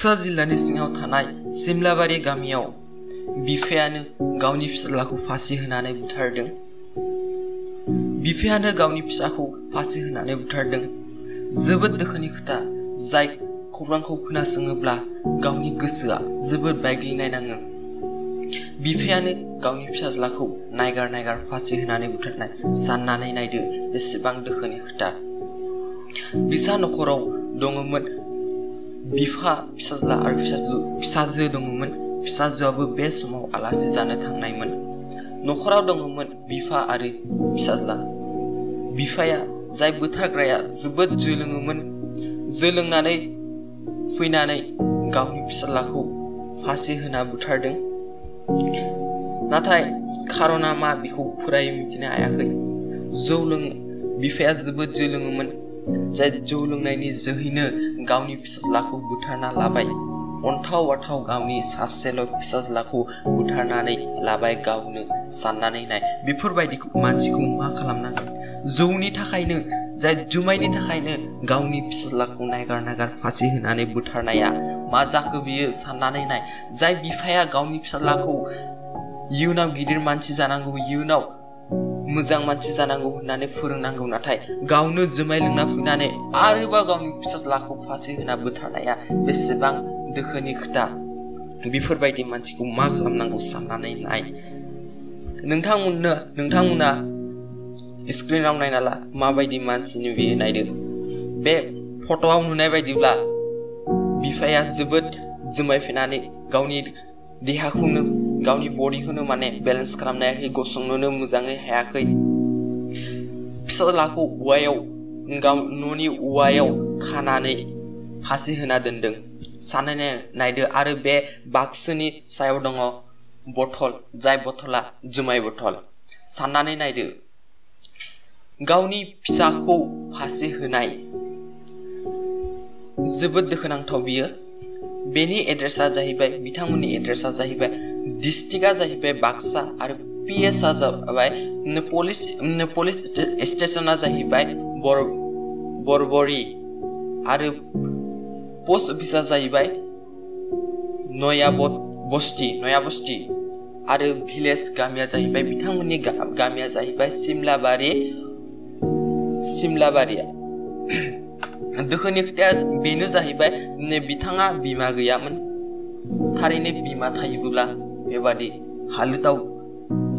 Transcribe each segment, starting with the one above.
बाक्सा जिल्लानि सिङाव थानाय सिमलाबारि गामियाव बिफायानो गावनि फिसाज्लाखौ फासि होनानै बुथारदों। बिफायानो गावनि फिसाखौ फासि होनानै बुथारदों। जोबोद दुखुनि खोथा, जाय खौरांखौ खोनासङोब्ला गावनि गोसोआ जोबोद बायग्लिनाय नाङो। बिफायानो गावनि फिसाज्लाखौ नायगार नायगार फासि होनानै बुथारनाय, साननानै नायदो बेसेबां दुखुनि खोथा। बिसा नखराव दङमोन बिफा, फिसाज्ला आरो फिसाजो दङमोन। फिसाजोआबो बे समाव आलासि जानो थांनायमोन। नखराव दङमोन बिफा आरो फिसाज्ला। बिफाया, जाय बुथारग्राया, जोबोद जौ लोङोमोन। जौ लोंनानै फैनानै गावनि फिसाज्लाखौ फासि होना बुथारदों। नाथाय खारना मा बेखौ फुरायै मिथिनो हायाखै। बिफाया जोबोद जौ लोङोमोन, जाय जौ लोंनायनि जोहैनो गावनि फिसाज्लाखौ बुथारना लाबाय। अन्थाव बाथाव गावनि सासेल' फिसाज्लाखौ बुथारनानै लाबाय गावनो। साननानै नाय, बेफोरबायदि मानसिखौ मा खालामनांगोन? जौनि थाखायनो, जाय जुमायनि थाखायनो गावनि फिसाज्लाखौ नायगार नायगार फासि होनानै बुथारनाया मा जाखो बियो? साननानै नाय। जाय बिफाया गावनि फिसाज्लाखौ इयुनाव गिदिर मानसि जानांगौ, इयुनाव मोजां मानसि जानांगौ होननानै फोरोंनांगौ, नाथाय गावनो जुमाय लोंना फैनानै आरोबाव गावनि फिसाज्लाखौ फासि होना बुथारनाया बेसेबां दुखुनि खोथा। बेफोरबायदि मानसिखौ मा खालामनांगौ साननानै नाय। नोंथांमोना स्क्रिनाव नायना ला माबायदि मानसिनि बेयो, नायदो। बे फट'आव नुनाय बायदिब्ला बिफाया जोबोद जुमाय फैनानै गावनि देहाखौनो, गावनि बडिखौनो बेलेन्स खालामनो हायाखै, गसंनोनो मोजाङै हायाखै। फिसाज्लाखौ न'नि औवायाव खानानै फासि होना दोनदों। साननानै नायदो। आरो बे बाक्सोनि सायाव दङ बथल, जाय बथला जुमाय बथल। साननानै नायदो, गावनि फिसाखौ फासि होनाय जोबोद दुखुनांथाव बियो। बेनि एड्रेसा जाहैबाय, बिथांमोननि एड्रेसा जाहैबाय, डिस्ट्रिक्टआ जाहैबाय बाक्सा, आरो पिएसआ जाबाय, पुलिस स्टेशना जाहैबाय बरबरि, आरो पस्ट अफिसा जाहैबाय नया बस्ती, आरो भिलेज गामिया जाहैबाय, बिथांमोननि गामिया जाहैबाय सिमलाबारिया। दुखुनि खोथाया बेनो जाहैबाय, बिथाङा बिमा गैयामोन। थारैनो बिमा थायोब्ला बेबादि हालोदाव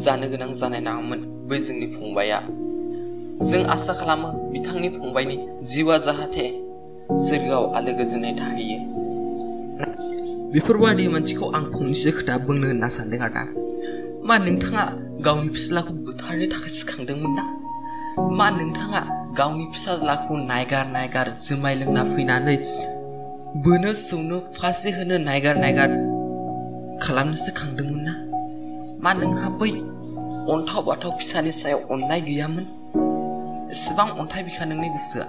जानो गोनां जानाय नङामोन बै जोंनि फंबाया। जों आसा खालामो बिथांनि फंबायनि जिउआ जाहाथे सोरगोआव आलो गोजोनै थाहैयो। बेफोरबादि मानसिखौ आं फंनैसो खोथा बुंनो होनना सानदों आरोना। मा नोंथाङा गावनि फिसाज्लाखौ बुथारनो थाखाय सिखांदोंमोन ना? मा नोंथाङा गावनि फिसाज्लाखौ नायगार नायगार जुमाय लोंना फैनानै बोनो सौनो फासि होनो नायगार नायगार खालामनोसो खांदोंमोन ना? मा नोंहा बै अन्थाव बाथाव फिसानि सायाव अननाय गैयामोन? एसेबां अन्थाइ बिखा नोंनि गोसोआ।